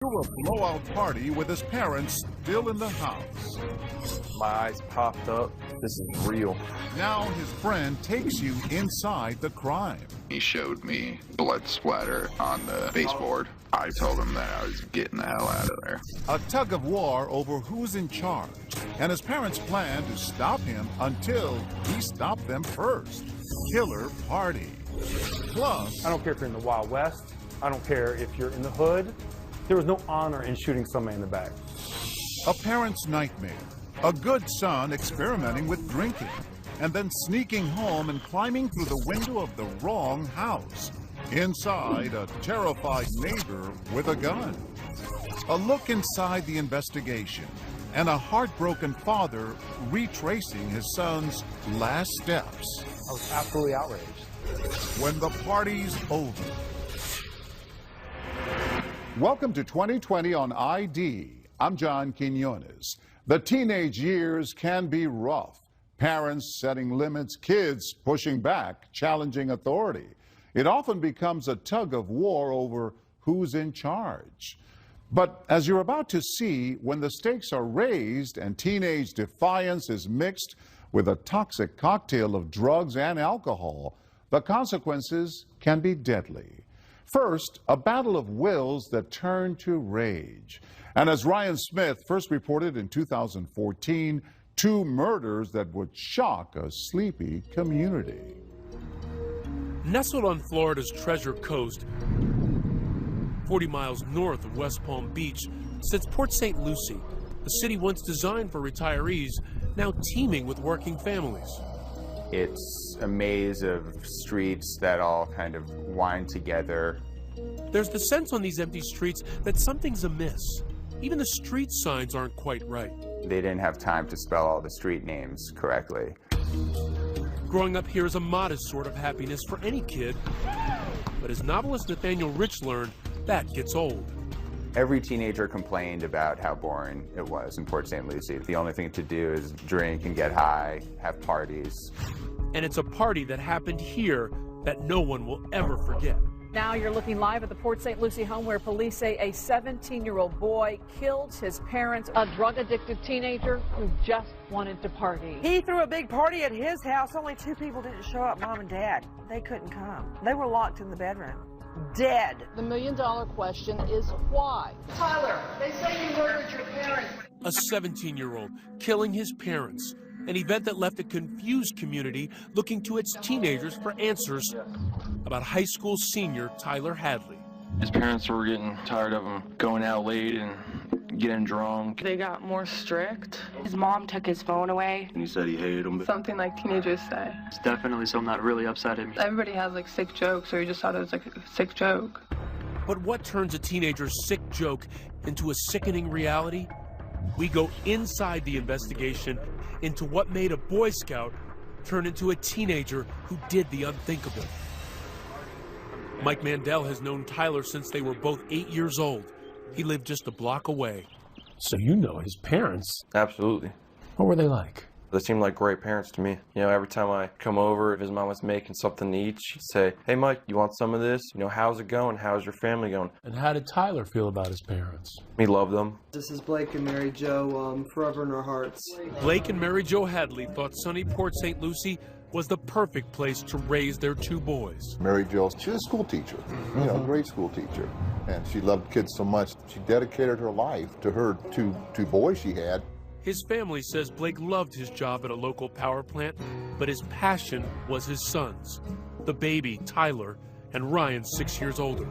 to a blowout party with his parents still in the house. My eyes popped up. This is real. Now his friend takes you inside the crime. He showed me blood splatter on the baseboard. I told him that I was getting the hell out of there. A tug of war over who's in charge, and his parents plan to stop him until he stopped them first. Killer party. Plus, I don't care if you're in the Wild West. I don't care if you're in the hood. There was no honor in shooting somebody in the back. a parent's nightmare. A good son experimenting with drinking, and then sneaking home and climbing through the window of the wrong house. Inside, a terrified neighbor with a gun. A look inside the investigation, and a heartbroken father retracing his son's last steps. I was absolutely outraged. When the party's over. Welcome to 2020 on ID. I'm John Quinones. The teenage years can be rough. Parents setting limits, kids pushing back, challenging authority. It often becomes a tug of war over who's in charge. But as you're about to see, when the stakes are raised and teenage defiance is mixed with a toxic cocktail of drugs and alcohol, the consequences can be deadly. First, a battle of wills that turn to rage. And as Ryan Smith first reported in 2014, two murders that would shock a sleepy community. Nestled on Florida's Treasure Coast, 40 miles north of West Palm Beach, sits Port St. Lucie, a city once designed for retirees, now teeming with working families. It's a maze of streets that all kind of wind together. There's the sense on these empty streets that something's amiss. Even the street signs aren't quite right. They didn't have time to spell all the street names correctly. Growing up here is a modest sort of happiness for any kid, but as novelist Nathaniel Rich learned, that gets old. Every teenager complained about how boring it was in Port St. Lucie. The only thing to do is drink and get high, have parties. And it's a party that happened here that no one will ever forget. Now you're looking live at the Port St. Lucie home where police say a 17-year-old boy killed his parents, a drug-addicted teenager who just wanted to party. He threw a big party at his house. Only two people didn't show up, Mom and Dad. They couldn't come. They were locked in the bedroom. Dead. The million-dollar question is why? Tyler, they say you murdered your parents. A 17-year-old killing his parents, an event that left a confused community looking to its teenagers for answers about high school senior Tyler Hadley. His parents were getting tired of him going out late and getting drunk. They got more strict. His mom took his phone away. And he said he hated him. Something like teenagers say. It's definitely something that really upset him. Everybody has like sick jokes, so he just thought it was like a sick joke. But what turns a teenager's sick joke into a sickening reality? We go inside the investigation into what made a Boy Scout turn into a teenager who did the unthinkable. Mike Mandel has known Tyler since they were both 8 years old. He lived just a block away. So you know his parents? Absolutely. What were they like? They seemed like great parents to me. You know, every time I come over, if his mom was making something to eat, she'd say, "Hey, Mike, you want some of this? You know, how's it going? How's your family going?" And how did Tyler feel about his parents? He loved them. This is Blake and Mary Jo, forever in our hearts. Blake and Mary Jo Hadley thought sunny Port St. Lucie was the perfect place to raise their two boys. Mary Jo, she was a school teacher, you know, great school teacher. And she loved kids so much, she dedicated her life to her two boys she had. His family says Blake loved his job at a local power plant, but his passion was his sons, the baby, Tyler, and Ryan, 6 years older.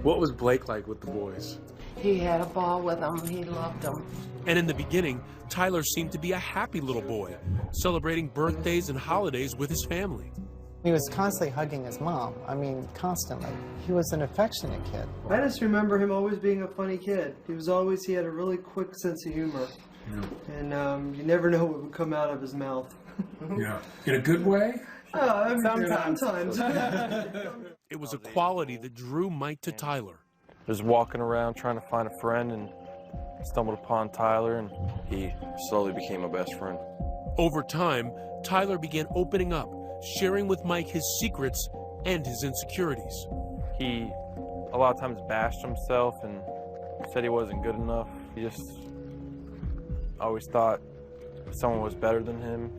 What was Blake like with the boys? He had a ball with them. He loved them. And in the beginning, Tyler seemed to be a happy little boy, celebrating birthdays and holidays with his family. He was constantly hugging his mom. I mean, constantly. He was an affectionate kid. I just remember him always being a funny kid. He had a really quick sense of humor. Yeah. And you never know what would come out of his mouth. Yeah. In a good way? Sometimes. It was a quality that drew Mike to Tyler. Just walking around trying to find a friend and stumbled upon Tyler, and he slowly became my best friend. Over time, Tyler began opening up, sharing with Mike his secrets and his insecurities. He a lot of times bashed himself and Said he wasn't good enough. He just always thought someone was better than him.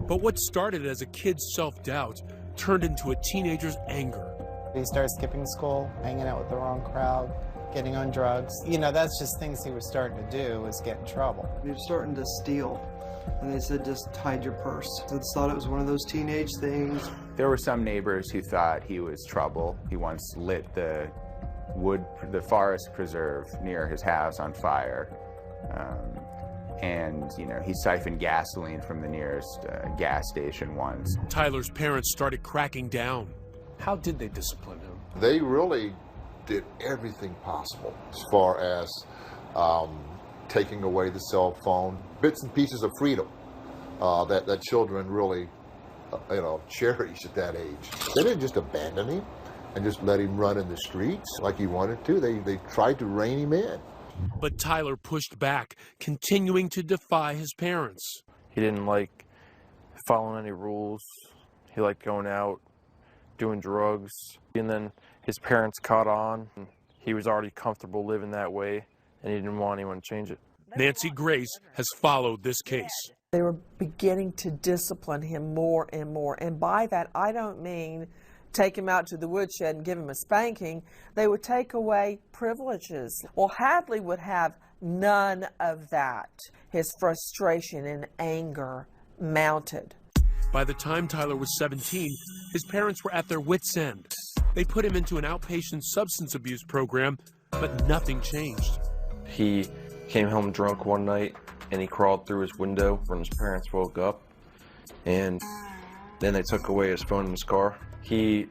But what started as a kid's self-doubt turned into a teenager's anger. He started skipping school, hanging out with the wrong crowd, getting on drugs. You know, that's just things he was starting to do, was get in trouble. He was starting to steal. And they said, just hide your purse. They thought it was one of those teenage things. There were some neighbors who thought he was trouble. He once lit the forest preserve near his house on fire. And, you know, he siphoned gasoline from the nearest gas station once. Tyler's parents started cracking down. How did they discipline him? They really did everything possible as far as taking away the cell phone, bits and pieces of freedom that children really, cherish at that age. They didn't just abandon him and just let him run in the streets like he wanted to. They tried to rein him in. But Tyler pushed back, continuing to defy his parents. He didn't like following any rules. He liked going out, doing drugs. And then his parents caught on. He was already comfortable living that way, and he didn't want anyone to change it. Nancy Grace has followed this case. They were beginning to discipline him more and more. And by that, I don't mean take him out to the woodshed and give him a spanking. They would take away privileges. Well, Hadley would have none of that. His frustration and anger mounted. By the time Tyler was 17, his parents were at their wits' end. They put him into an outpatient substance abuse program, but nothing changed. He came home drunk one night, and he crawled through his window when his parents woke up, and then they took away his phone and his car. He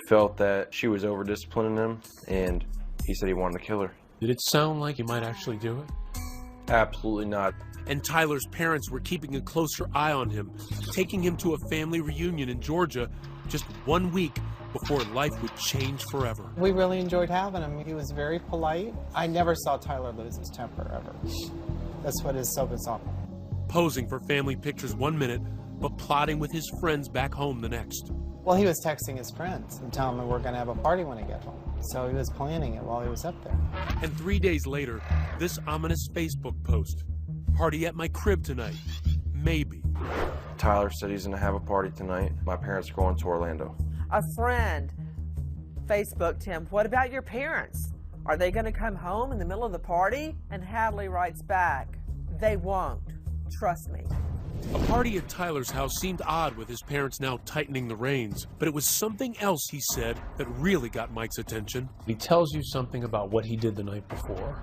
felt that she was over-disciplining him, and he said he wanted to kill her. Did it sound like he might actually do it? Absolutely not. And Tyler's parents were keeping a closer eye on him, taking him to a family reunion in Georgia just 1 week before life would change forever. We really enjoyed having him. He was very polite. I never saw Tyler lose his temper, ever. That's what is so bizarre. Posing for family pictures 1 minute, but plotting with his friends back home the next. Well, he was texting his friends and telling them we're going to have a party when I get home. So he was planning it while he was up there. And 3 days later, this ominous Facebook post. Party at my crib tonight. Maybe. Tyler said he's going to have a party tonight. My parents are going to Orlando. A friend Facebooked him, what about your parents? Are they going to come home in the middle of the party? And Hadley writes back, they won't. Trust me. A party at Tyler's house seemed odd with his parents now tightening the reins, but it was something else he said that really got Mike's attention. He tells you something about what he did the night before.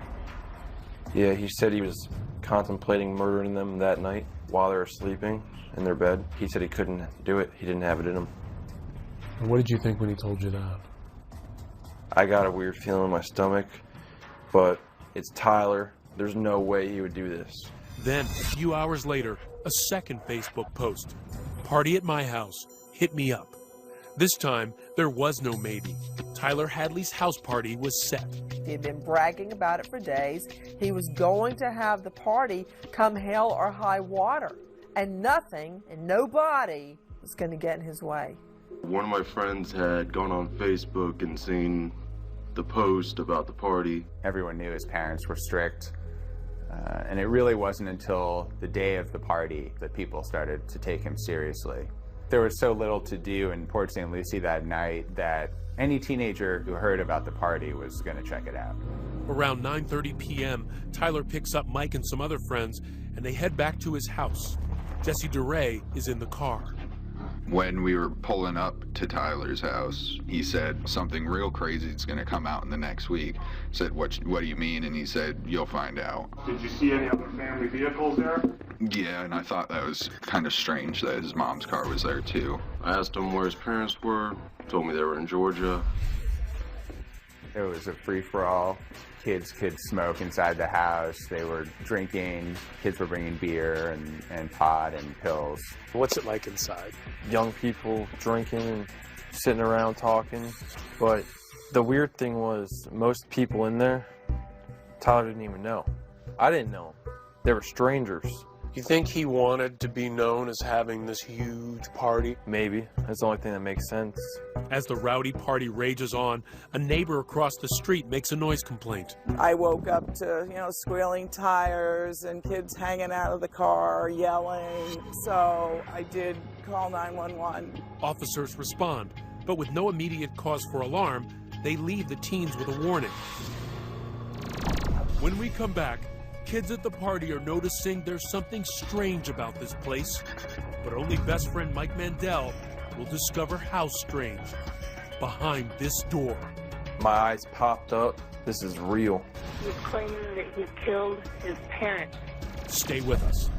Yeah, he said he was contemplating murdering them that night while they were sleeping in their bed. He said he couldn't do it. He didn't have it in him. And what did you think when he told you that? I got a weird feeling in my stomach, but it's Tyler. There's no way he would do this. Then, a few hours later, a second Facebook post. Party at my house. Hit me up. This time, there was no maybe. Tyler Hadley's house party was set. He had been bragging about it for days. He was going to have the party come hell or high water. And nothing and nobody was going to get in his way. One of my friends had gone on Facebook and seen the post about the party. Everyone knew his parents were strict. And it really wasn't until the day of the party that people started to take him seriously. There was so little to do in Port St. Lucie that night that any teenager who heard about the party was going to check it out. Around 9:30 p.m., Tyler picks up Mike and some other friends, and they head back to his house. Jesse DeRay is in the car. When we were pulling up to Tyler's house, he said something real crazy is going to come out in the next week. I said, what do you mean? And he said, you'll find out. Did you see any other family vehicles there? Yeah, and I thought that was kind of strange that his mom's car was there too. I asked him where his parents were, told me they were in Georgia. It was a free-for-all. Kids could smoke inside the house. They were drinking. Kids were bringing beer and pot and pills. What's it like inside? Young people drinking and sitting around talking. But the weird thing was most people in there, Tyler didn't even know. I didn't know them. They were strangers. You think he wanted to be known as having this huge party? Maybe. That's the only thing that makes sense. As the rowdy party rages on, a neighbor across the street makes a noise complaint. I woke up to, squealing tires and kids hanging out of the car, yelling. So I did call 911. Officers respond, but with no immediate cause for alarm, they leave the teens with a warning. When we come back, kids at the party are noticing there's something strange about this place, but only best friend Mike Mandel will discover how strange behind this door. My eyes popped up. This is real. He's claiming that he killed his parents. Stay with us.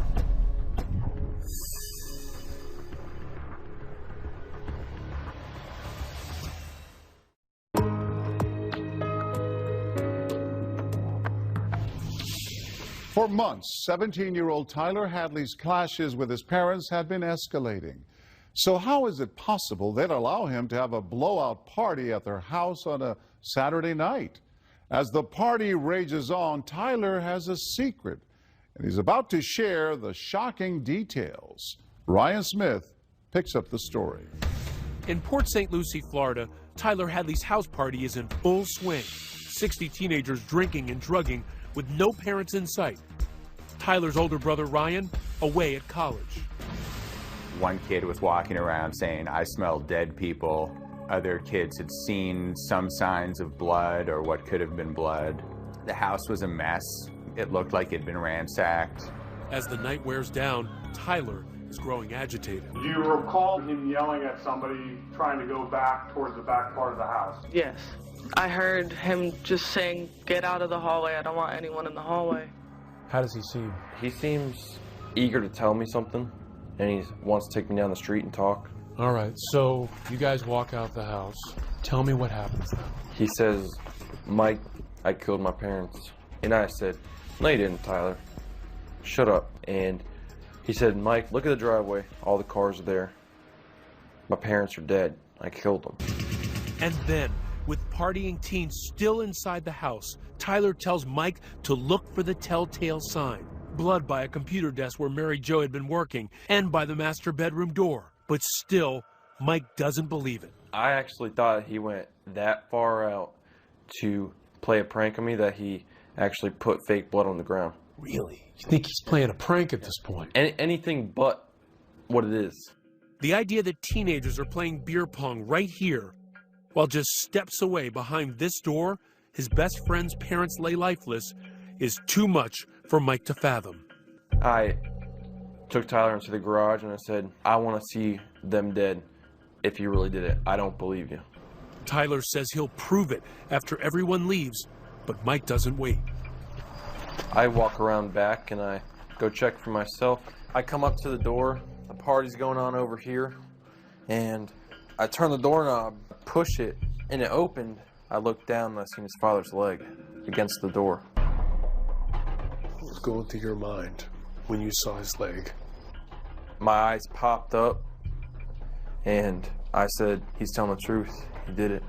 For months, 17-year-old Tyler Hadley's clashes with his parents had been escalating. So how is it possible they'd allow him to have a blowout party at their house on a Saturday night? As the party rages on, Tyler has a secret, and he's about to share the shocking details. Ryan Smith picks up the story. In Port St. Lucie, Florida, Tyler Hadley's house party is in full swing. 60 teenagers drinking and drugging with no parents in sight. Tyler's older brother, Ryan, away at college. One kid was walking around saying, "I smell dead people." Other kids had seen some signs of blood or what could have been blood. The house was a mess. It looked like it'd been ransacked. As the night wears down, Tyler is growing agitated. Do you recall him yelling at somebody trying to go back towards the back part of the house? Yes. I heard him just saying, "Get out of the hallway. I don't want anyone in the hallway." How does he seem? He seems eager to tell me something, and he wants to take me down the street and talk. All right, so you guys walk out the house. Tell me what happens now. He says, "Mike, I killed my parents." And I said, "No, you didn't, Tyler. Shut up." And he said, "Mike, look at the driveway. All the cars are there. My parents are dead. I killed them." And then, with partying teens still inside the house, Tyler tells Mike to look for the telltale sign. Blood by a computer desk where Mary Jo had been working, and by the master bedroom door. But still, Mike doesn't believe it. I actually thought he went that far out to play a prank on me that he actually put fake blood on the ground. Really? You think he's playing a prank at this point? Anything but what it is. The idea that teenagers are playing beer pong right here, while just steps away behind this door, his best friend's parents lay lifeless, is too much for Mike to fathom. I took Tyler into the garage and I said, "I want to see them dead. If you really did it, I don't believe you." Tyler says he'll prove it after everyone leaves, but Mike doesn't wait. I walk around back and I go check for myself. I come up to the door, the party's going on over here, and I turn the doorknob, push it, and it opened. I looked down and I seen his father's leg against the door. What was going through your mind when you saw his leg? My eyes popped up and I said, "He's telling the truth. He did it.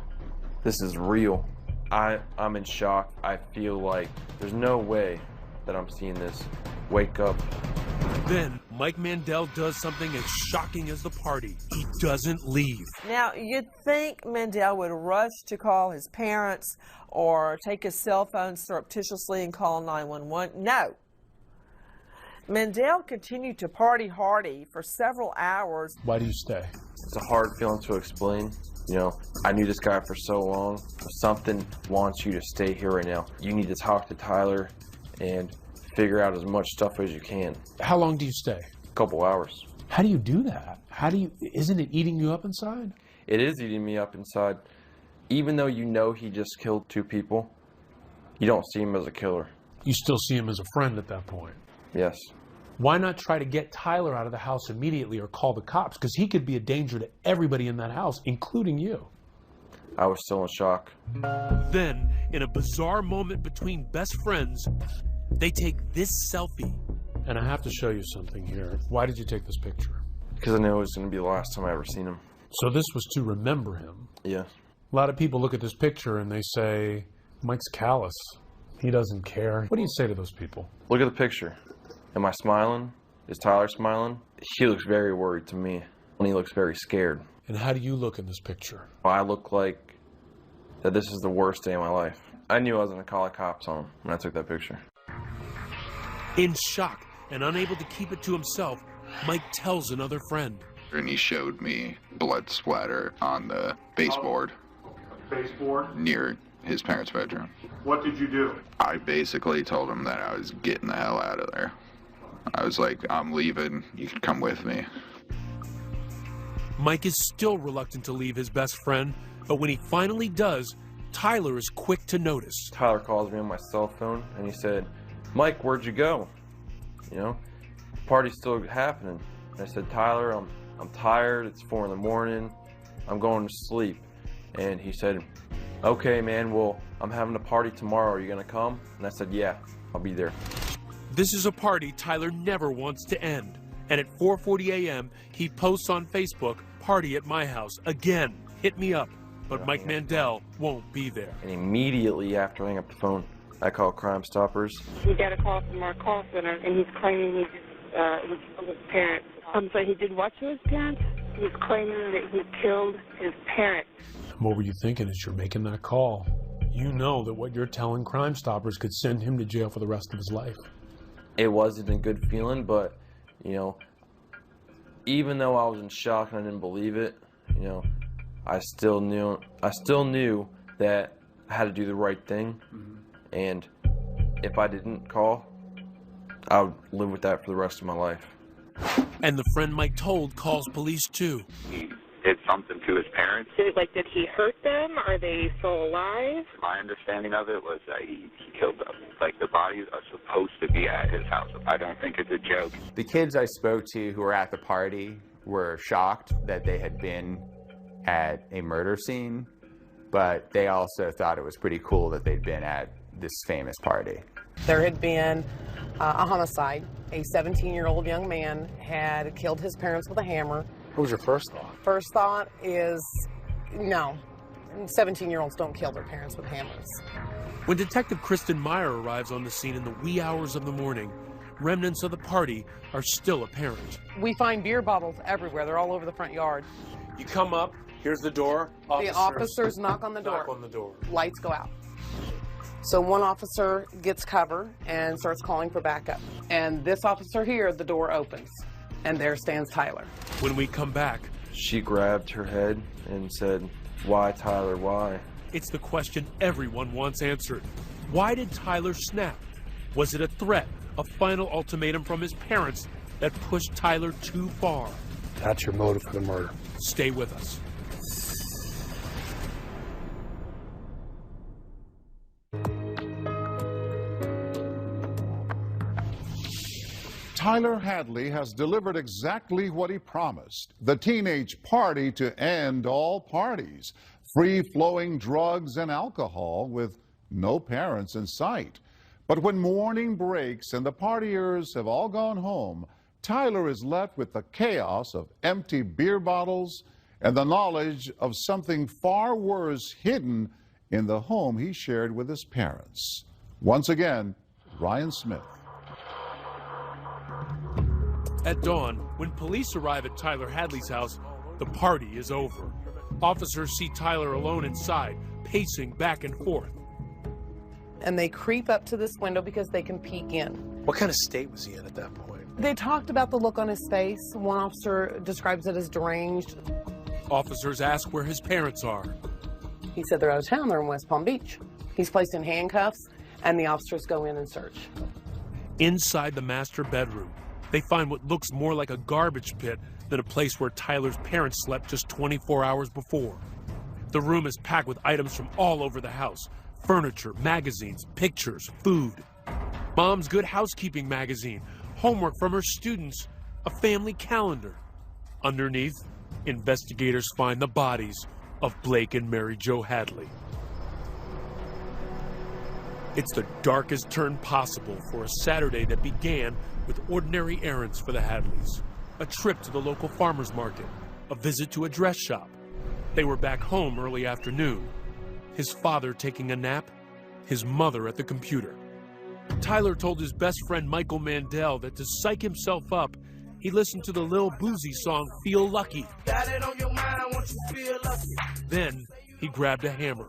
This is real." I'm in shock. I feel like there's no way that I'm seeing this. Wake up. Then Mike Mandel does something as shocking as the party. He doesn't leave. Now, you'd think Mandel would rush to call his parents or take his cell phone surreptitiously and call 911. No. Mandel continued to party hardy for several hours. Why do you stay? It's a hard feeling to explain. You know, I knew this guy for so long. If something wants you to stay here right now, you need to talk to Tyler and figure out as much stuff as you can. How long do you stay? A couple hours. How do you do that? Isn't it eating you up inside? It is eating me up inside. Even though you know he just killed 2 people, you don't see him as a killer. You still see him as a friend at that point? Yes. Why not try to get Tyler out of the house immediately or call the cops? Because he could be a danger to everybody in that house, including you. I was still in shock. Then, in a bizarre moment between best friends, they take this selfie. And I have to show you something here. Why did you take this picture? Because I knew it was going to be the last time I ever seen him. So this was to remember him? Yeah. A lot of people look at this picture and they say, Mike's callous. He doesn't care. What do you say to those people? Look at the picture. Am I smiling? Is Tyler smiling? He looks very worried to me, and he looks very scared. And how do you look in this picture? I look like that this is the worst day of my life. I knew I was going to call the cops on him when I took that picture. In shock and unable to keep it to himself, Mike tells another friend. And he showed me blood splatter on the baseboard. Baseboard? Near his parents' bedroom. What did you do? I basically told him that I was getting the hell out of there. I was like, I'm leaving, you can come with me. Mike is still reluctant to leave his best friend, but when he finally does, Tyler is quick to notice. Tyler calls me on my cell phone and he said, Mike, where'd you go? You know, the party's still happening. And I said, Tyler, I'm tired, it's 4 in the morning, I'm going to sleep. And he said, okay, man, well, I'm having a party tomorrow, are you gonna come? And I said, yeah, I'll be there. This is a party Tyler never wants to end. And at 4:40 a.m., he posts on Facebook, party at my house, again, hit me up. But Mike Mandel won't be there. And immediately after I hang up the phone, I call Crime Stoppers. He got a call from our call center, and he's claiming he killed his parents. So he did what to his parents? He's claiming that he killed his parents. What were you thinking as you're making that call? You know that what you're telling Crime Stoppers could send him to jail for the rest of his life. It wasn't a good feeling, but, you know, even though I was in shock and I didn't believe it, you know, I still knew that I had to do the right thing. And if I didn't call, I would live with that for the rest of my life. And the friend Mike told calls police too. He did something to his parents. Did he hurt them? Are they still alive? My understanding of it was that he killed them. Like, the bodies are supposed to be at his house. I don't think it's a joke. The kids I spoke to who were at the party were shocked that they had been at a murder scene, but they also thought it was pretty cool that they'd been at this famous party. There had been a homicide. A 17-year-old young man had killed his parents with a hammer. What was your first thought? First thought is, no, 17-year-olds don't kill their parents with hammers. When Detective Kristen Meyer arrives on the scene in the wee hours of the morning, remnants of the party are still apparent. We find beer bottles everywhere. They're all over the front yard. You come up, here's the door. The officers knock on the door. Knock on the door. Lights go out. So one officer gets cover and starts calling for backup. And this officer here, the door opens. And there stands Tyler. When we come back, she grabbed her head and said, why, Tyler, why? It's the question everyone wants answered. Why did Tyler snap? Was it a threat, a final ultimatum from his parents that pushed Tyler too far? That's your motive for the murder. Stay with us. Tyler Hadley has delivered exactly what he promised, the teenage party to end all parties, free-flowing drugs and alcohol with no parents in sight. But when morning breaks and the partiers have all gone home, Tyler is left with the chaos of empty beer bottles and the knowledge of something far worse hidden in the home he shared with his parents. Once again, Ryan Smith. At dawn, when police arrive at Tyler Hadley's house, the party is over. Officers see Tyler alone inside, pacing back and forth. And they creep up to this window because they can peek in. What kind of state was he in at that point? They talked about the look on his face. One officer describes it as deranged. Officers ask where his parents are. He said they're out of town, they're in West Palm Beach. He's placed in handcuffs, and the officers go in and search. Inside the master bedroom, they find what looks more like a garbage pit than a place where Tyler's parents slept just 24 hours before. The room is packed with items from all over the house: furniture, magazines, pictures, food. Mom's Good Housekeeping magazine, homework from her students, a family calendar. Underneath, investigators find the bodies of Blake and Mary Jo Hadley. It's the darkest turn possible for a Saturday that began with ordinary errands for the Hadleys. A trip to the local farmer's market, a visit to a dress shop. They were back home early afternoon. His father taking a nap, his mother at the computer. Tyler told his best friend Michael Mandel that to psych himself up, he listened to the Lil Boosie song Feel Lucky. Got it on your mind, I want you to feel lucky. Then he grabbed a hammer.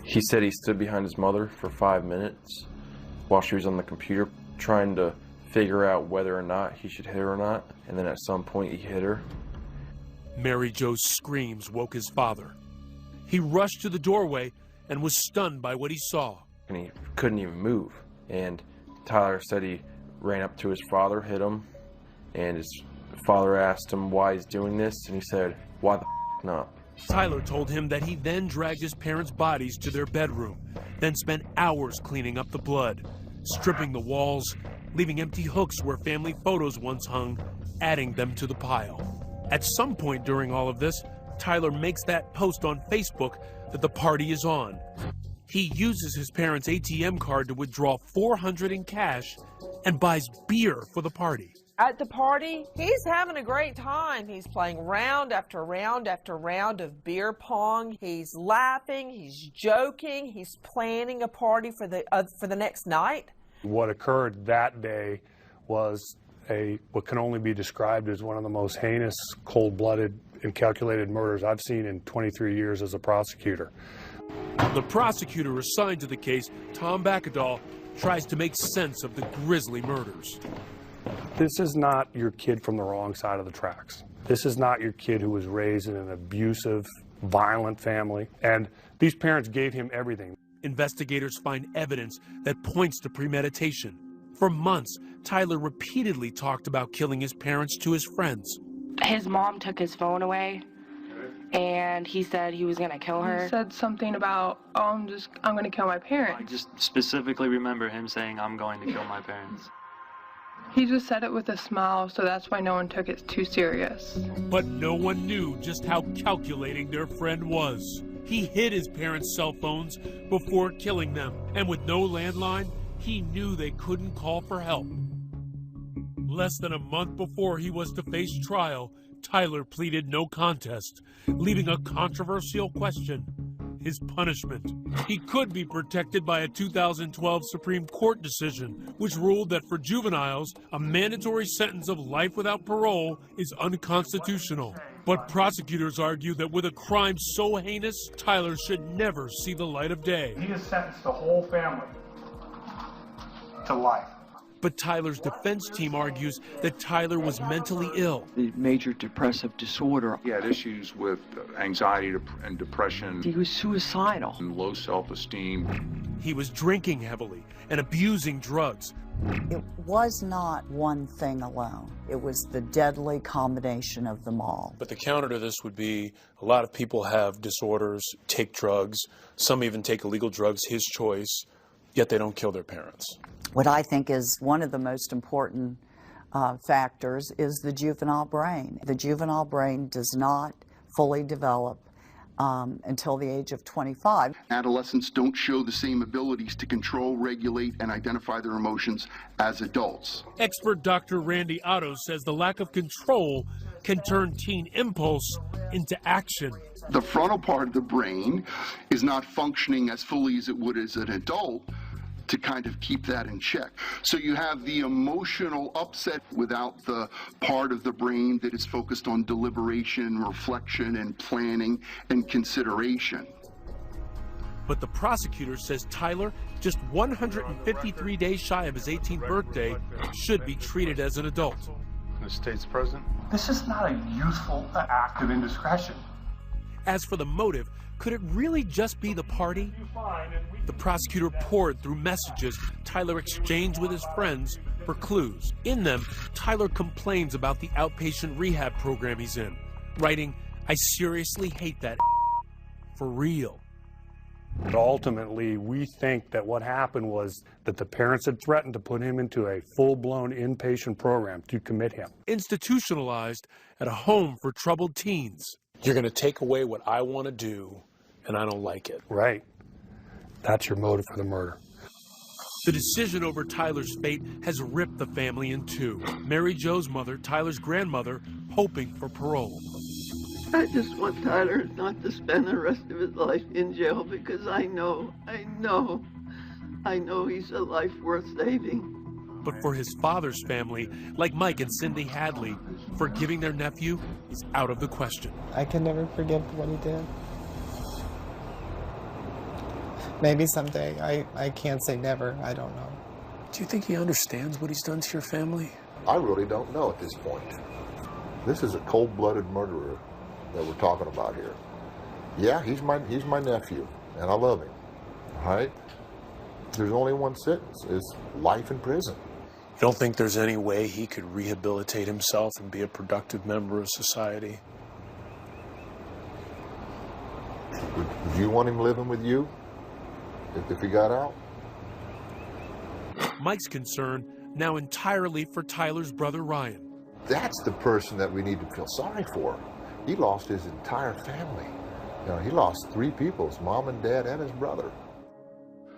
He said he stood behind his mother for 5 minutes while she was on the computer trying to figure out whether or not he should hit her or not, and then at some point he hit her. Mary Jo's screams woke his father. He rushed to the doorway and was stunned by what he saw. And he couldn't even move. And Tyler said he ran up to his father, hit him, and his father asked him why he's doing this, and he said, "Why the f not?" Tyler told him that he then dragged his parents' bodies to their bedroom, then spent hours cleaning up the blood, stripping the walls, leaving empty hooks where family photos once hung, adding them to the pile. At some point during all of this, Tyler makes that post on Facebook that the party is on. He uses his parents' ATM card to withdraw $400 in cash and buys beer for the party. At the party, he's having a great time. He's playing round after round after round of beer pong. He's laughing, he's joking, he's planning a party for the next night. What occurred that day was what can only be described as one of the most heinous, cold-blooded, and calculated murders I've seen in 23 years as a prosecutor. The prosecutor assigned to the case, Tom Bakadal, tries to make sense of the grisly murders. This is not your kid from the wrong side of the tracks. This is not your kid who was raised in an abusive, violent family, and these parents gave him everything. Investigators find evidence that points to premeditation. For months, Tyler repeatedly talked about killing his parents to his friends. His mom took his phone away, and he said he was going to kill her. He said something about, oh, I'm going to kill my parents. I just specifically remember him saying, I'm going to kill my parents. He just said it with a smile, so that's why no one took it too serious. But no one knew just how calculating their friend was. He hid his parents' cell phones before killing them, and with no landline, he knew they couldn't call for help. Less than a month before he was to face trial, Tyler pleaded no contest, leaving a controversial question: his punishment. He could be protected by a 2012 Supreme Court decision, which ruled that for juveniles, a mandatory sentence of life without parole is unconstitutional. But prosecutors argue that with a crime so heinous, Tyler should never see the light of day. He has sentenced the whole family to life. But Tyler's defense team argues that Tyler was mentally ill. The major depressive disorder. He had issues with anxiety and depression. He was suicidal. And low self-esteem. He was drinking heavily and abusing drugs. It was not one thing alone. It was the deadly combination of them all. But the counter to this would be a lot of people have disorders, take drugs, some even take illegal drugs, his choice, yet they don't kill their parents. What I think is one of the most important factors is the juvenile brain. The juvenile brain does not fully develop until the age of 25. Adolescents don't show the same abilities to control, regulate, and identify their emotions as adults. Expert Dr. Randy Otto says the lack of control can turn teen impulse into action. The frontal part of the brain is not functioning as fully as it would as an adult to kind of keep that in check. So you have the emotional upset without the part of the brain that is focused on deliberation, reflection, and planning and consideration. But the prosecutor says Tyler, just 153 days shy of his 18th birthday, should be treated as an adult. The state's president? This is not a youthful act of indiscretion. As for the motive, could it really just be the party? The prosecutor poured through messages Tyler exchanged with his friends for clues. In them, Tyler complains about the outpatient rehab program he's in, writing, "I seriously hate that for real." But ultimately, we think that what happened was that the parents had threatened to put him into a full-blown inpatient program to commit him. Institutionalized at a home for troubled teens. You're going to take away what I want to do, and I don't like it. Right. That's your motive for the murder. The decision over Tyler's fate has ripped the family in two. Mary Jo's mother, Tyler's grandmother, hoping for parole. I just want Tyler not to spend the rest of his life in jail because I know I know he's a life worth saving. But for his father's family, like Mike and Cindy Hadley, forgiving their nephew is out of the question. I can never forgive what he did. Maybe someday. I can't say never. I don't know. Do you think he understands what he's done to your family? I really don't know at this point. This is a cold-blooded murderer that we're talking about here. Yeah, he's my nephew, and I love him. All right? There's only one sentence. It's life in prison. You don't think there's any way he could rehabilitate himself and be a productive member of society? Would you want him living with you if he got out? Mike's concern now entirely for Tyler's brother Ryan. That's the person that we need to feel sorry for. He lost his entire family. You know, he lost 3 people, his mom and dad and his brother.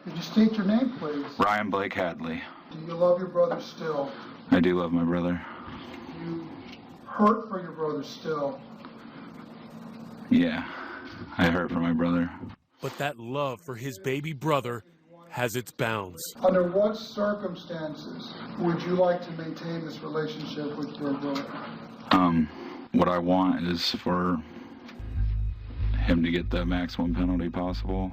Could you state your name, please? Ryan Blake Hadley. Do you love your brother still? I do love my brother. Do you hurt for your brother still? Yeah, I hurt for my brother. But that love for his baby brother has its bounds. Under what circumstances would you like to maintain this relationship with your brother? What I want is for him to get the maximum penalty possible.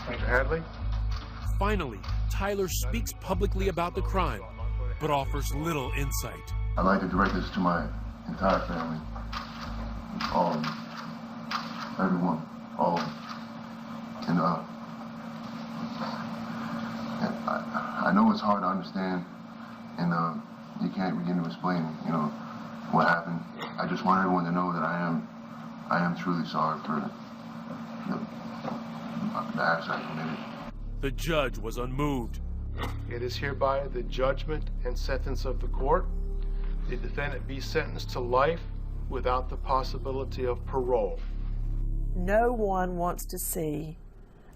Mr. Hadley? Finally, Tyler speaks publicly about the crime, but offers little insight. I'd like to direct this to my entire family. All of them. Everyone. All of them. And I know it's hard to understand, and you can't begin to explain, you know, what happened. I just want everyone to know that I am truly sorry for the acts I committed. The judge was unmoved. It is hereby the judgment and sentence of the court. The defendant be sentenced to life without the possibility of parole. No one wants to see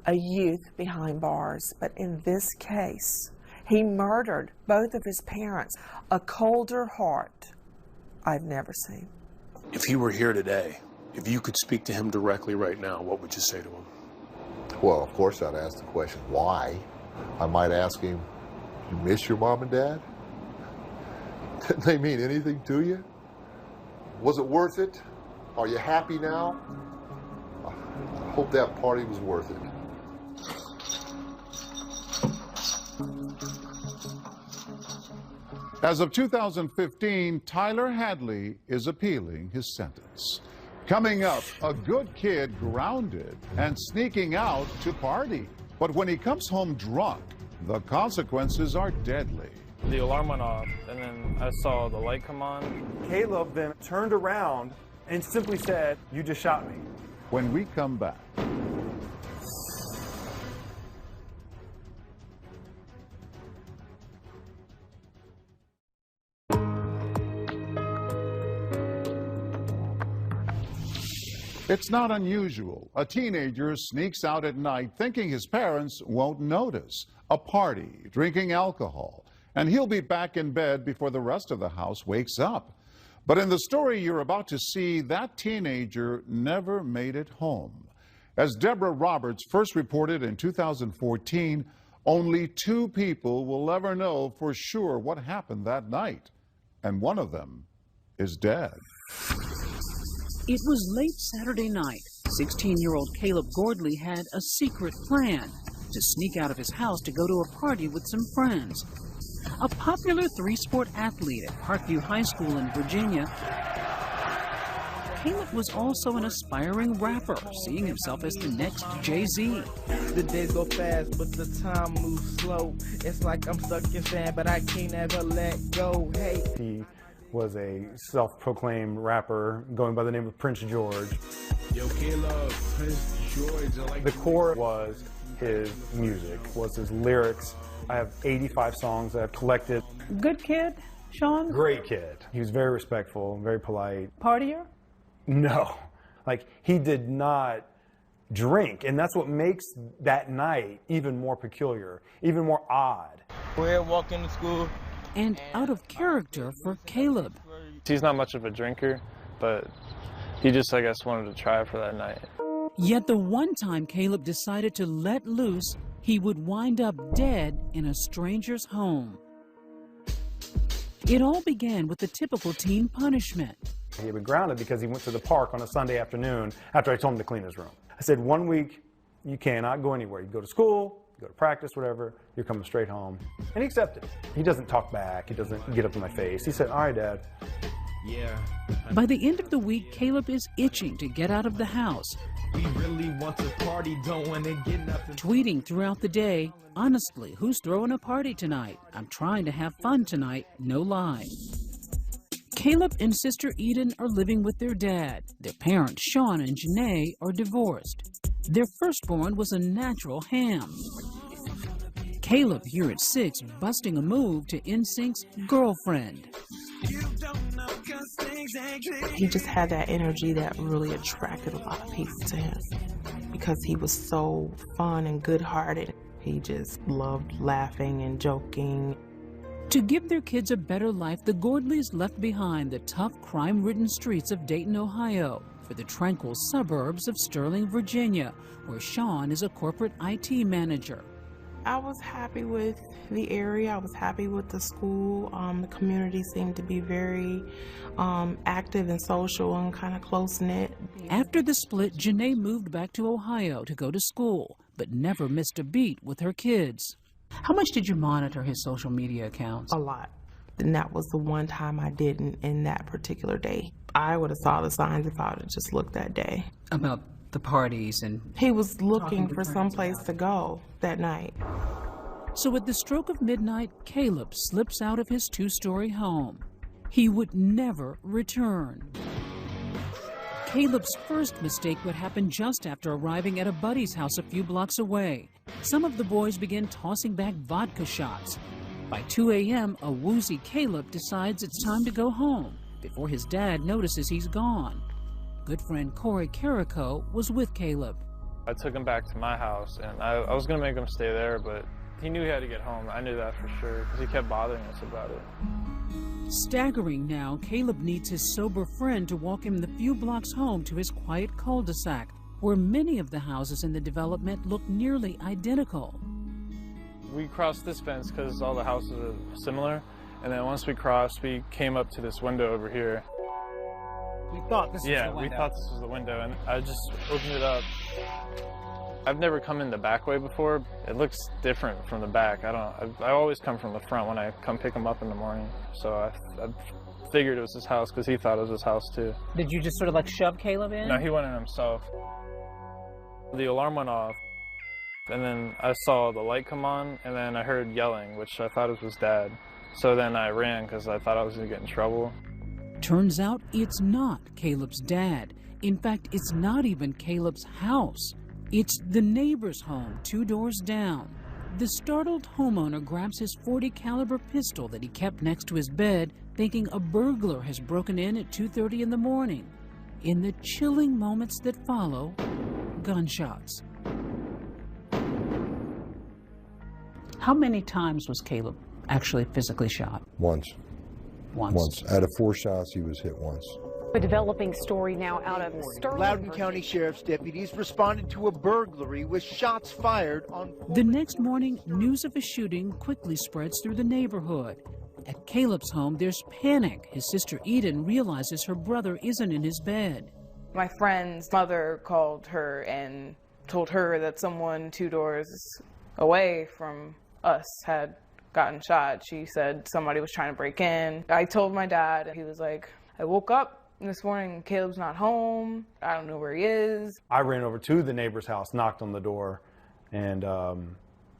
a youth behind bars, but in this case, he murdered both of his parents. A colder heart I've never seen. If he were here today, if you could speak to him directly right now, what would you say to him? Well, of course I'd ask the question, why? I might ask him, you miss your mom and dad? Didn't they mean anything to you? Was it worth it? Are you happy now? I hope that party was worth it. As of 2015, Tyler Hadley is appealing his sentence. Coming up, a good kid grounded and sneaking out to party. But when he comes home drunk, the consequences are deadly. The alarm went off, and then I saw the light come on. Caleb then turned around and simply said, "You just shot me." When we come back. It's not unusual. A teenager sneaks out at night thinking his parents won't notice. A party, drinking alcohol, and he'll be back in bed before the rest of the house wakes up. But in the story you're about to see, that teenager never made it home. As Deborah Roberts first reported in 2014, only 2 people will ever know for sure what happened that night. And one of them is dead. It was late Saturday night. 16-year-old Caleb Gordley had a secret plan to sneak out of his house to go to a party with some friends. A popular 3-sport athlete at Parkview High School in Virginia, Caleb was also an aspiring rapper, seeing himself as the next Jay-Z. The days go fast, but the time moves slow. It's like I'm stuck in sand, but I can't ever let go. Hey. He was a self-proclaimed rapper going by the name of Prince George. Yo, Caleb, Prince George. I like the core was his music, was his lyrics. I have 85 songs that I've collected. Good kid, Sean? Great kid. He was very respectful, very polite. Partier? No. Like, he did not drink, and that's what makes that night even more peculiar, even more odd. We're walking to school. And out of character for Caleb. He's not much of a drinker, but he just, I guess, wanted to try for that night. Yet the one time Caleb decided to let loose, he would wind up dead in a stranger's home. It all began with the typical teen punishment. He had been grounded because he went to the park on a Sunday afternoon after I told him to clean his room. I said, 1 week, you cannot go anywhere. You go to school, you go to practice, whatever, you're coming straight home. And he accepted. He doesn't talk back. He doesn't get up in my face. He said, all right, Dad. Yeah. By the end of the week, Caleb is itching to get out of the house. We really want to party, don't want to get nothing. Tweeting throughout the day, honestly, who's throwing a party tonight? I'm trying to have fun tonight, no lie. Caleb and sister Eden are living with their dad. Their parents, Sean and Janae, are divorced. Their firstborn was a natural ham. Caleb, here at 6, busting a move to NSYNC's Girlfriend. He just had that energy that really attracted a lot of people to him because he was so fun and good-hearted. He just loved laughing and joking. To give their kids a better life, the Gordleys left behind the tough, crime-ridden streets of Dayton, Ohio, for the tranquil suburbs of Sterling, Virginia, where Sean is a corporate IT manager. I was happy with the area. I was happy with the school. The community seemed to be very active and social and kind of close-knit. After the split, Janae moved back to Ohio to go to school, but never missed a beat with her kids. How much did you monitor his social media accounts? A lot. And that was the one time I didn't in that particular day. I would have saw the signs if I would have just looked that day. About the parties and... He was looking for someplace to go that night. So at the stroke of midnight, Caleb slips out of his 2-story home. He would never return. Caleb's first mistake would happen just after arriving at a buddy's house a few blocks away. Some of the boys began tossing back vodka shots. By 2 a.m., a woozy Caleb decides it's time to go home before his dad notices he's gone. Good friend Corey Carrico was with Caleb. I took him back to my house, and I was going to make him stay there, but he knew he had to get home. I knew that for sure, because he kept bothering us about it. Staggering now, Caleb needs his sober friend to walk him the few blocks home to his quiet cul-de-sac, where many of the houses in the development look nearly identical. We crossed this fence because all the houses are similar, and then once we crossed, we came up to this window over here. We thought this was the window. Yeah, we thought this was the window, and I just opened it up. I've never come in the back way before. It looks different from the back. I always come from the front when I come pick him up in the morning. So I figured it was his house because he thought it was his house too. Did you just sort of like shove Caleb in? No, he went in himself. The alarm went off, and then I saw the light come on, and then I heard yelling, which I thought it was Dad. So then I ran because I thought I was going to get in trouble. Turns out it's not Caleb's dad. In fact, it's not even Caleb's house. It's the neighbor's home 2 doors down. The startled homeowner grabs his .40 caliber pistol that he kept next to his bed, thinking a burglar has broken in at 2:30 in the morning. In the chilling moments that follow, gunshots. How many times was Caleb actually physically shot? Once. Once. Out of 4 shots, he was hit once. A developing story now out of Sterling. Loudoun County Sheriff's deputies responded to a burglary with shots fired on... The next morning, news of a shooting quickly spreads through the neighborhood. At Caleb's home, there's panic. His sister Eden realizes her brother isn't in his bed. My friend's mother called her and told her that someone 2 doors away from us had gotten shot. She said somebody was trying to break in. I told my dad, and he was like, I woke up this morning, Caleb's not home. I don't know where he is. I ran over to the neighbor's house, knocked on the door, and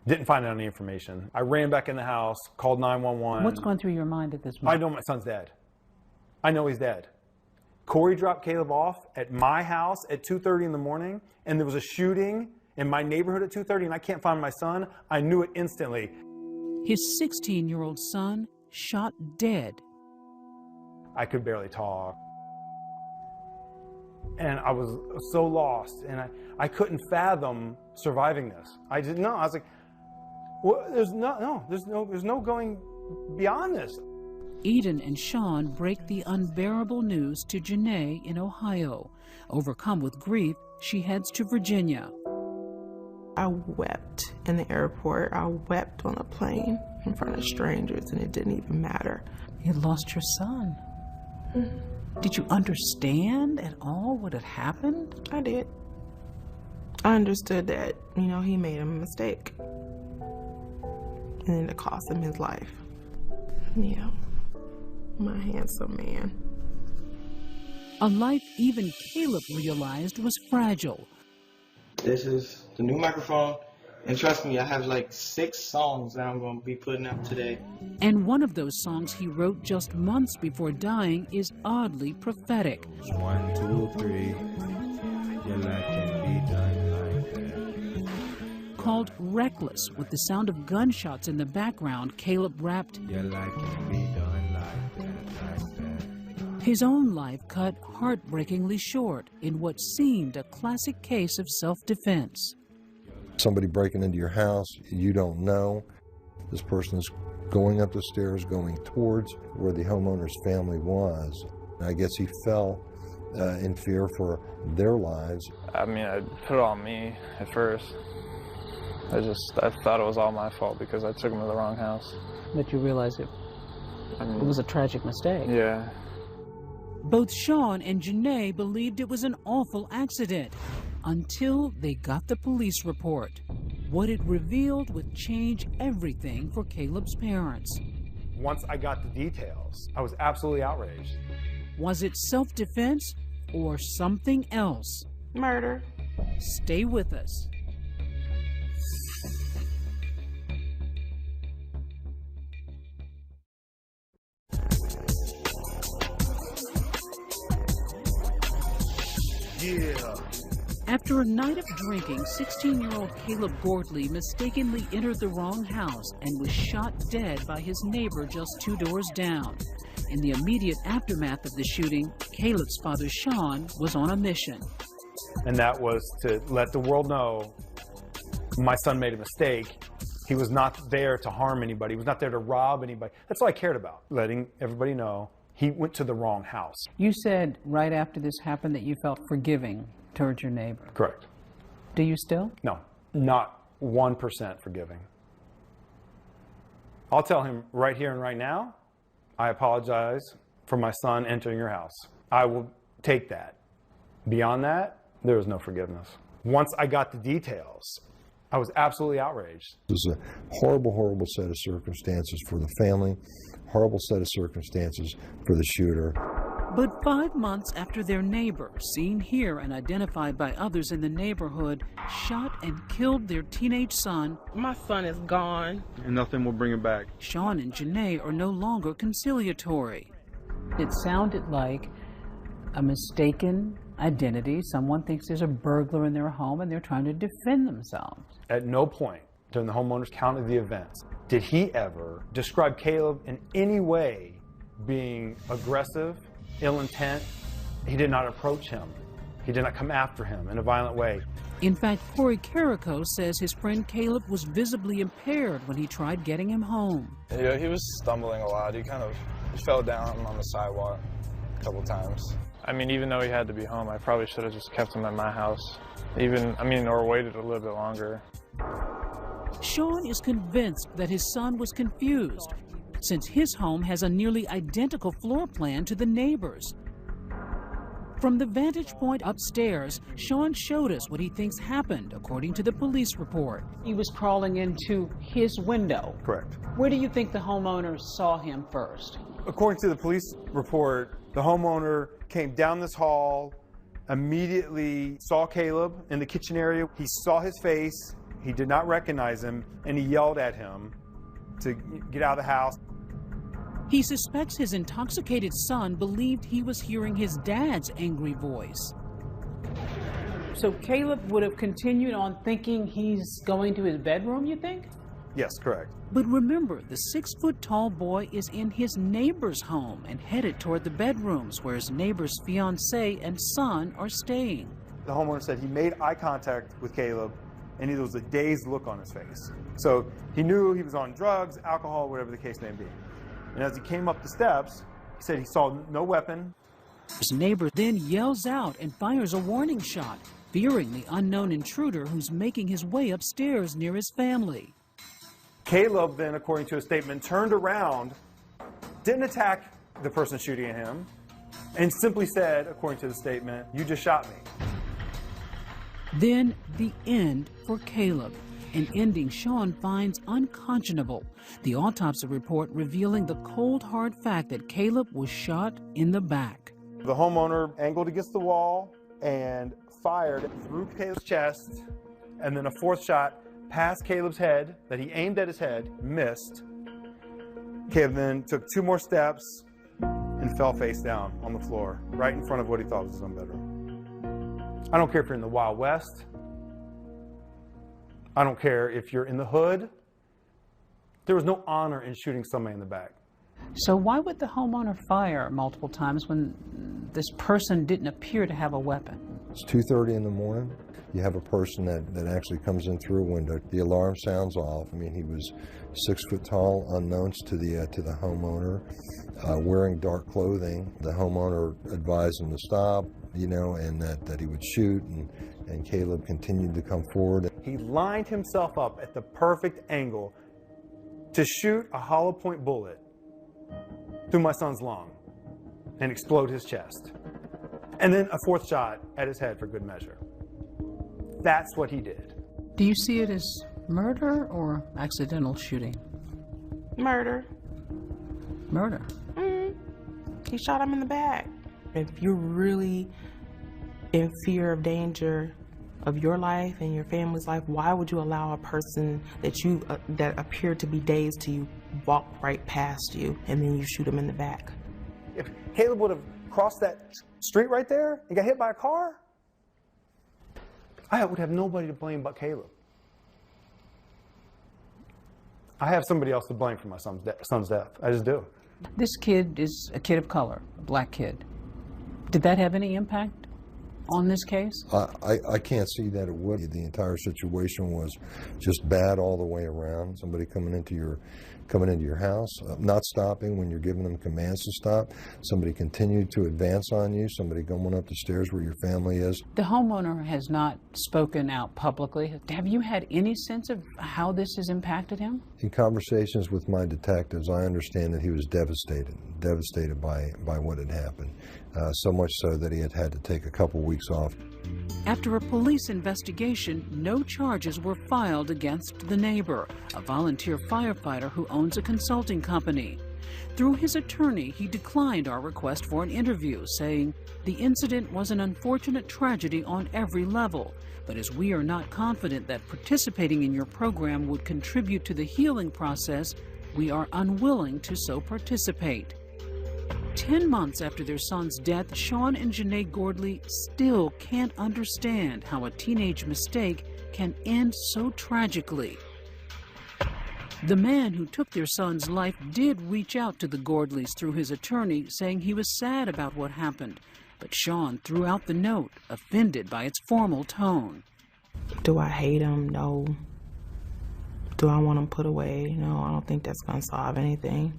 didn't find any information. I ran back in the house, called 911. What's going through your mind at this I moment? know my son's dead. I know he's dead. Corey dropped Caleb off at my house at 2:30 in the morning, and there was a shooting in my neighborhood at 2:30, and I can't find my son. I knew it instantly. His 16-year-old son shot dead. I could barely talk. And I was so lost, and I couldn't fathom surviving this. I didn't know. I was like, well, there's no going beyond this. Eden and Sean break the unbearable news to Janae in Ohio. Overcome with grief, she heads to Virginia. I wept in the airport. I wept on a plane in front of strangers, and it didn't even matter. You lost your son. Did you understand at all what had happened? I did. I understood that, he made a mistake. And then it cost him his life. Yeah. My handsome man. A life even Caleb realized was fragile. This is the new microphone, and trust me, I have like 6 songs that I'm going to be putting out today. And one of those songs he wrote just months before dying is oddly prophetic. 1, 2, 3, your life can be done like that. Called Reckless, with the sound of gunshots in the background, Caleb rapped, Your life can be done like that, like that. His own life cut heartbreakingly short in what seemed a classic case of self-defense. Somebody breaking into your house, you don't know. This person is going up the stairs, going towards where the homeowner's family was. I guess he fell in fear for their lives. I mean, I put it on me at first. I thought it was all my fault because I took him to the wrong house. But you realize it was a tragic mistake. Yeah. Both Sean and Janae believed it was an awful accident until they got the police report. What it revealed would change everything for Caleb's parents. Once I got the details, I was absolutely outraged. Was it self-defense or something else? Murder. Stay with us. Yeah. After a night of drinking, 16-year-old Caleb Gordley mistakenly entered the wrong house and was shot dead by his neighbor just 2 doors down. In the immediate aftermath of the shooting, Caleb's father, Sean, was on a mission. And that was to let the world know my son made a mistake. He was not there to harm anybody. He was not there to rob anybody. That's all I cared about, letting everybody know he went to the wrong house. You said right after this happened that you felt forgiving towards your neighbor. Correct. Do you still? No, not 1% forgiving. I'll tell him right here and right now, I apologize for my son entering your house. I will take that. Beyond that, there was no forgiveness. Once I got the details, I was absolutely outraged. It was a horrible, horrible set of circumstances for the family, horrible set of circumstances for the shooter. But 5 months after their neighbor, seen here and identified by others in the neighborhood, shot and killed their teenage son, my son is gone. And nothing will bring him back. Sean and Janae are no longer conciliatory. It sounded like a mistaken identity. Someone thinks there's a burglar in their home and they're trying to defend themselves. At no point during the homeowner's count of the events did he ever describe Caleb in any way being aggressive, ill intent. He did not approach him. He did not come after him in a violent way. In fact, Corey Carrico says his friend Caleb was visibly impaired when he tried getting him home. Yeah, he was stumbling a lot. He kind of fell down on the sidewalk a couple times. I mean, even though he had to be home, I probably should have just kept him at my house. Or waited a little bit longer. Sean is convinced that his son was confused, since his home has a nearly identical floor plan to the neighbor's. From the vantage point upstairs, Sean showed us what he thinks happened, according to the police report. He was crawling into his window. Correct. Where do you think the homeowner saw him first? According to the police report, the homeowner came down this hall, immediately saw Caleb in the kitchen area. He saw his face, he did not recognize him, and he yelled at him to get out of the house. He suspects his intoxicated son believed he was hearing his dad's angry voice. So Caleb would have continued on thinking he's going to his bedroom, you think? Yes, correct. But remember, the 6-foot-tall boy is in his neighbor's home and headed toward the bedrooms where his neighbor's fiancée and son are staying. The homeowner said he made eye contact with Caleb and there was a dazed look on his face. So he knew he was on drugs, alcohol, whatever the case may be. And as he came up the steps, he said he saw no weapon. His neighbor then yells out and fires a warning shot. fearing the unknown intruder who's making his way upstairs near his family. Caleb then, according to his statement, turned around, didn't attack the person shooting at him, and simply said, according to the statement, "You just shot me." Then the end for Caleb, an ending Sean finds unconscionable. The autopsy report revealing the cold, hard fact that Caleb was shot in the back. The homeowner angled against the wall and fired through Caleb's chest, and then a fourth shot past Caleb's head that he aimed at his head, missed. Caleb then took 2 more steps and fell face down on the floor, right in front of what he thought was his own bedroom. I don't care if you're in the Wild West. I don't care if you're in the hood. There was no honor in shooting somebody in the back. So why would the homeowner fire multiple times when this person didn't appear to have a weapon? It's 2:30 in the morning. You have a person that actually comes in through a window. The alarm sounds off. I mean, he was 6 foot tall, unknowns to the homeowner, wearing dark clothing. The homeowner advised him to stop, you know, and that he would shoot, and Caleb continued to come forward. He lined himself up at the perfect angle to shoot a hollow point bullet through my son's lung and explode his chest. And then a fourth shot at his head for good measure. That's what he did. Do you see it as murder or accidental shooting? Murder. Murder. He shot him in the back. If you're really in fear of danger of your life and your family's life, why would you allow a person that appeared to be dazed to you walk right past you and then you shoot him in the back? If Caleb would have crossed that street right there and got hit by a car, I would have nobody to blame but Caleb. I have somebody else to blame for my son's death. I just do. This kid is a kid of color, a black kid. Did that have any impact on this case? I can't see that it would. The entire situation was just bad all the way around. Somebody coming into your house, not stopping when you're giving them commands to stop. Somebody continued to advance on you. Somebody going up the stairs where your family is. The homeowner has not spoken out publicly. Have you had any sense of how this has impacted him? In conversations with my detectives, I understand that he was devastated by what had happened. So much so that he had to take a couple weeks off. After a police investigation, no charges were filed against the neighbor, a volunteer firefighter who owns a consulting company. Through his attorney, he declined our request for an interview, saying the incident was an unfortunate tragedy on every level, but as we are not confident that participating in your program would contribute to the healing process, we are unwilling to so participate. 10 months after their son's death, Sean and Janae Gordley still can't understand how a teenage mistake can end so tragically. The man who took their son's life did reach out to the Gordleys through his attorney, saying he was sad about what happened, but Sean threw out the note, offended by its formal tone. Do I hate him? No. Do I want him put away? No, I don't think that's going to solve anything.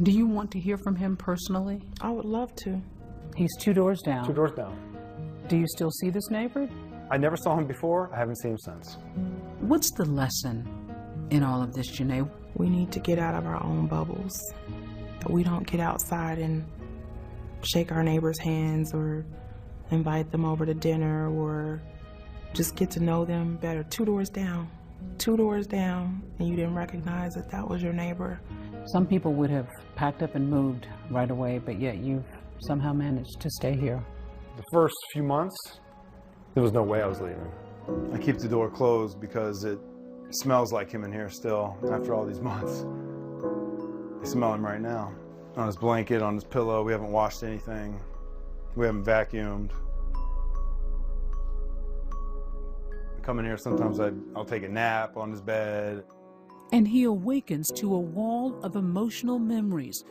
Do you want to hear from him personally? I would love to. He's 2 doors down. 2 doors down. Do you still see this neighbor? I never saw him before. I haven't seen him since. What's the lesson in all of this, Janae? We need to get out of our own bubbles. We don't get outside and shake our neighbors' hands or invite them over to dinner or just get to know them better. 2 doors down. 2 doors down, and you didn't recognize that that was your neighbor. Some people would have packed up and moved right away, but yet you've somehow managed to stay here. The first few months, there was no way I was leaving. I keep the door closed because it smells like him in here still after all these months. I smell him right now. On his blanket, on his pillow. We haven't washed anything. We haven't vacuumed. I come in here, sometimes I'll take a nap on his bed. And he awakens to a wall of emotional memories